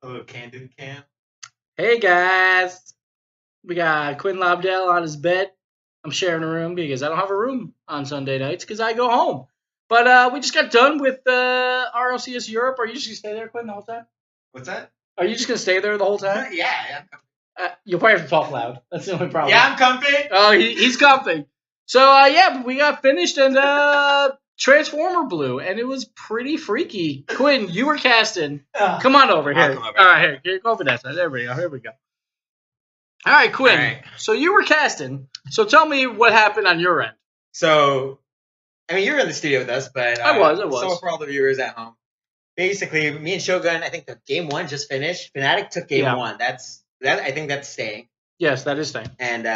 A little candid cam. Hey guys, we got Quinn Lobdell on his bed. I'm sharing a room because I don't have a room on Sunday nights because I go home. But we just got done with Rlcs Europe. Are you just gonna stay there, Quinn, the whole time? What's that? Are you just gonna stay there the whole time? Yeah. You'll probably have to talk loud. That's the only problem. Yeah, I'm comfy. Oh, he's comfy. So yeah, we got finished and Transformer blew, and it was pretty freaky. Quinn, you were casting. Come on over here. I'll come over. All right, here, go over that side. There we go. Here we go. All right, Quinn. All right. So you were casting. So tell me what happened on your end. So, I mean, you were in the studio with us, but I was. So for all the viewers at home, basically, me and Shogun, I think the game one just finished. Fnatic took game one. I think that's staying. Yes, that is staying. And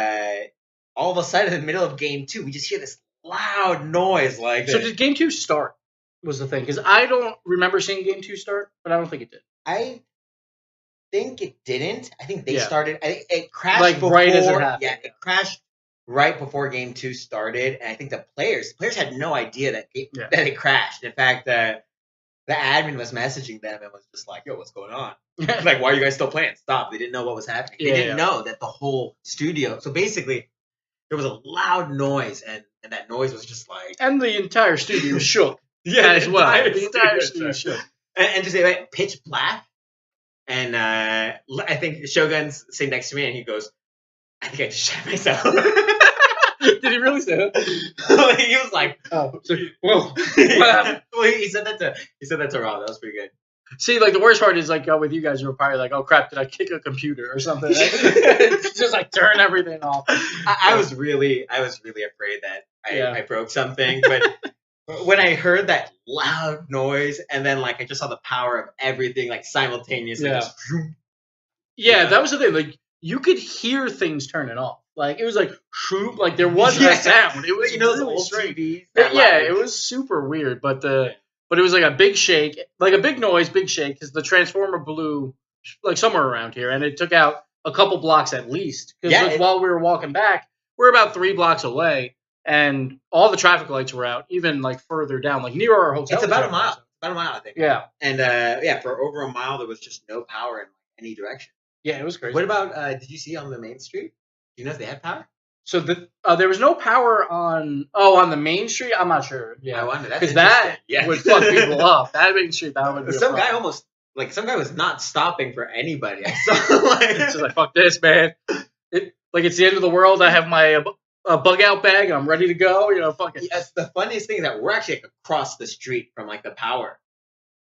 all of a sudden, in the middle of game two, we just hear this loud noise like. So did game two start? Was the thing because I don't remember seeing game two start, but I don't think it did. I think it didn't. I think they started. It crashed like before, right as it happened. Yeah, it crashed right before game two started, and I think the players had no idea that it crashed. In fact, the admin was messaging them and was just like, "Yo, what's going on? Like, why are you guys still playing? Stop!" They didn't know what was happening. They didn't know that the whole studio. So basically, there was a loud noise, and that noise was just like, and the entire studio shook. As well. The entire studio shook. And just like pitch black. And I think Shogun's sitting next to me, and he goes, "I think I just shot myself." Did he really say that? He was like, "Oh, whoa!" Well, he said that to Rob. That was pretty good. See, like the worst part is like with you guys, you were probably like, "Oh crap, did I kick a computer or something?" Just like turn everything off. I was really afraid that I broke something, but. When I heard that loud noise, and then like I just saw the power of everything like simultaneously. Yeah, that was the thing. Like you could hear things turning off. Like it was like like there wasn't a sound. It was those really old strange. TVs. It was super weird. But it was like a big shake, like a big noise, big shake, because the transformer blew like somewhere around here, and it took out a couple blocks at least. Because while we were walking back, we're about 3 blocks away. And all the traffic lights were out, even like further down, like near our hotel. It's about a mile. About a mile, I think. Yeah. And for over a mile, there was just no power in any direction. Yeah, it was crazy. What about? Did you see on the main street? Do you know if they had power? So there was no power on the main street. I'm not sure. Yeah, I wonder because that would fuck people up. That main street, that would be some guy was not stopping for anybody. I saw it's just like fuck this, man. It's the end of the world. I have my bug out bag and I'm ready to go. Fuck it. Yes, the funniest thing is that we're actually across the street from like the power.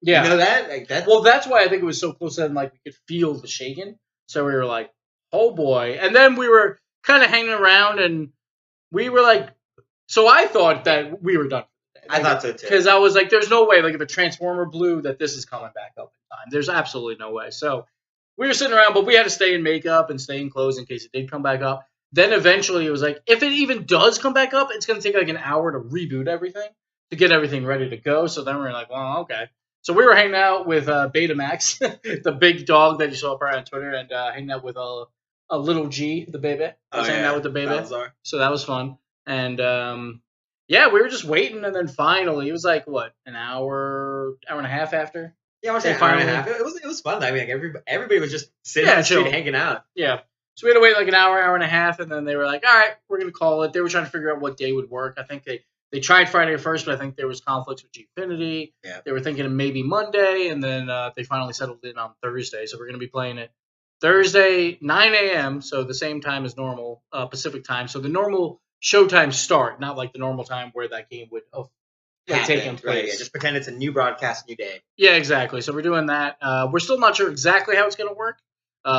Yeah, you know that? Like that. Well, that's why I think it was so close and like we could feel the shaking. So we were like, oh boy. And then we were kind of hanging around and we were like, so I thought that we were done. I thought so too. Because I was like, there's no way, like if a transformer blew, that this is coming back up in time. There's absolutely no way. So we were sitting around, but we had to stay in makeup and stay in clothes in case it did come back up. Then eventually it was like, if it even does come back up, it's going to take like an hour to reboot everything, to get everything ready to go. So then we were like, well, okay. So we were hanging out with Betamax, the big dog that you saw probably on Twitter, and hanging out with a little G, the baby. I was hanging out with the baby. So that was fun. And we were just waiting, and then finally, it was like, what, an hour and a half after? Yeah, I was saying hour and a half. It was fun. I mean, like everybody was just sitting on the street hanging out. Yeah. So we had to wait like an hour and a half, and then they were like, all right, we're going to call it. They were trying to figure out what day would work. I think they tried Friday first, but I think there was conflicts with Gfinity. Yeah. They were thinking of maybe Monday, and then they finally settled in on Thursday. So we're going to be playing it Thursday, 9 a.m., so the same time as normal Pacific time. So the normal showtime start, not like the normal time where that game would take place. Right, yeah, just pretend it's a new broadcast, new day. Yeah, exactly. So we're doing that. We're still not sure exactly how it's going to work.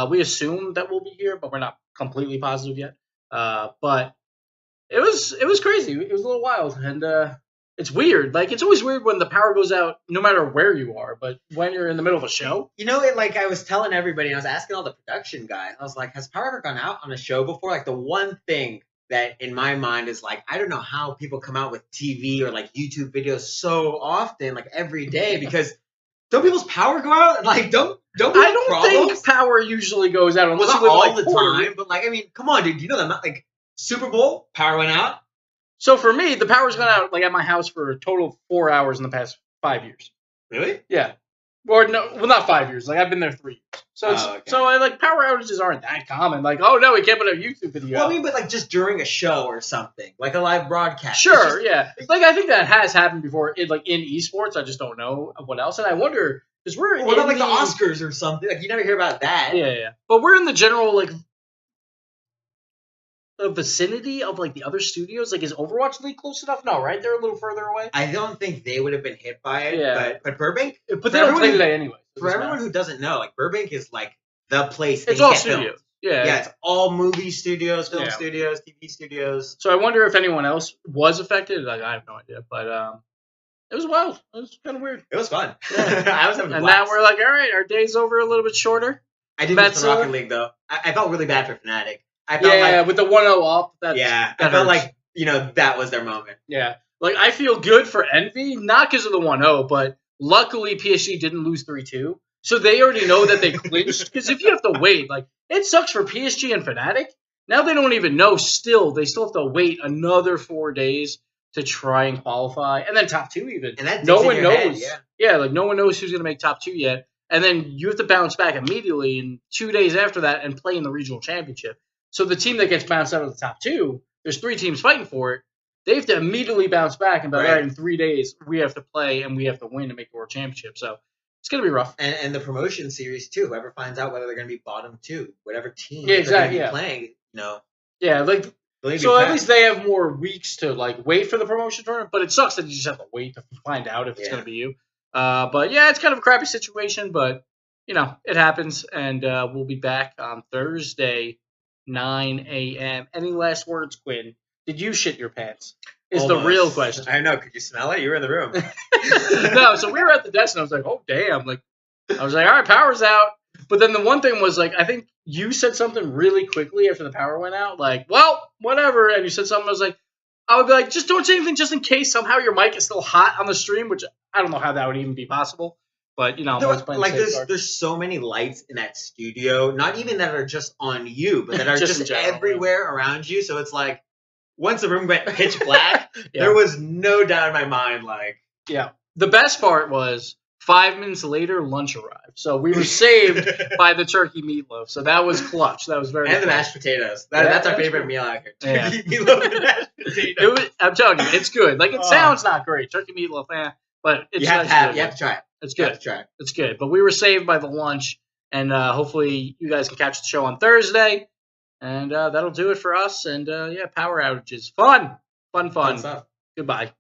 We assume that we'll be here, but we're not completely positive yet. But it was crazy. It was a little wild, and it's weird. Like it's always weird when the power goes out, no matter where you are. But when you're in the middle of a show, like I was telling everybody, and I was asking all the production guys. I was like, "Has power ever gone out on a show before?" Like the one thing that in my mind is like, I don't know how people come out with TV or like YouTube videos so often, like every day, because. Don't people's power go out? Like, don't we have I don't problems? think power usually goes out unless not you live all like the time, but like, I mean, come on, dude. You know that not like Super Bowl power went out. So for me, the power's gone out like at my house for a total of 4 hours in the past 5 years. Really? Yeah. Or no, well, not 5 years. Like I've been there 3 years. So so I like power outages aren't that common. Like, oh no, we can't put a YouTube video. Well, I mean, but like just during a show or something, like a live broadcast. Sure, yeah. Like I think that has happened before, in esports. I just don't know what else. And I wonder because we're not like the Oscars or something. Like you never hear about that. Yeah. But we're in the general the vicinity of like the other studios. Like, is Overwatch League close enough? No, right? They're a little further away. I don't think they would have been hit by it. Yeah. But Burbank. But they don't play today anyway. For everyone who doesn't know, like Burbank is like the place. It's all studios. Yeah, it's all movie studios, film studios, TV studios. So I wonder if anyone else was affected. Like I have no idea, but it was wild. It was kind of weird. It was fun. I was having a blast. And now we're like, all right, our day's over a little bit shorter. I did miss the Rocket League though. I felt really bad for Fnatic. I felt like, with the 1-0 up. I felt like that was their moment. Yeah, like I feel good for Envy, not because of the 1-0, but luckily PSG didn't lose 3-2. So they already know that they clinched. Because if you have to wait, like it sucks for PSG and Fnatic. Now they don't even know. They still have to wait another 4 days to try and qualify, and then top 2 even. And that no one knows. Head, like no one knows who's gonna make top 2 yet. And then you have to bounce back immediately, and 2 days after that, and play in the regional championship. So the team that gets bounced out of the top 2, there's 3 teams fighting for it. They have to immediately bounce back and be like, all right, in 3 days we have to play and we have to win to make the world championship. So. It's going to be rough. And the promotion series, too. Whoever finds out whether they're going to be bottom 2, whatever team they're going to be playing, Yeah, like, so at least they have more weeks to, like, wait for the promotion tournament. But it sucks that you just have to wait to find out if it's going to be you. But, yeah, it's kind of a crappy situation. But, it happens. And we'll be back on Thursday, 9 a.m. Any last words, Quinn? Did you shit your pants? Is the real question. I know. Could you smell it? You were in the room. No, so we were at the desk, and I was like, oh, damn. Like, I was like, all right, power's out. But then the one thing was, like, I think you said something really quickly after the power went out. Like, well, whatever. And you said something. I was like, I would be like, just don't say anything just in case somehow your mic is still hot on the stream, which I don't know how that would even be possible. But, I'm always playing the safe card. There's so many lights in that studio, not even that are just on you, but that are just everywhere around you. So it's like, once the room went pitch black, there was no doubt in my mind, like... Yeah. The best part was 5 minutes later, lunch arrived. So we were saved by the turkey meatloaf. So that was clutch. That was very And the mashed potatoes. That's our favorite meal out here. Turkey meatloaf and mashed potatoes. I'm telling you, it's good. Like, it sounds not great. Turkey meatloaf, but it's you have to try it. It's good. It's good. But we were saved by the lunch. And hopefully you guys can catch the show on Thursday. And that'll do it for us. And, power outages. Fun. Fun stuff. Goodbye.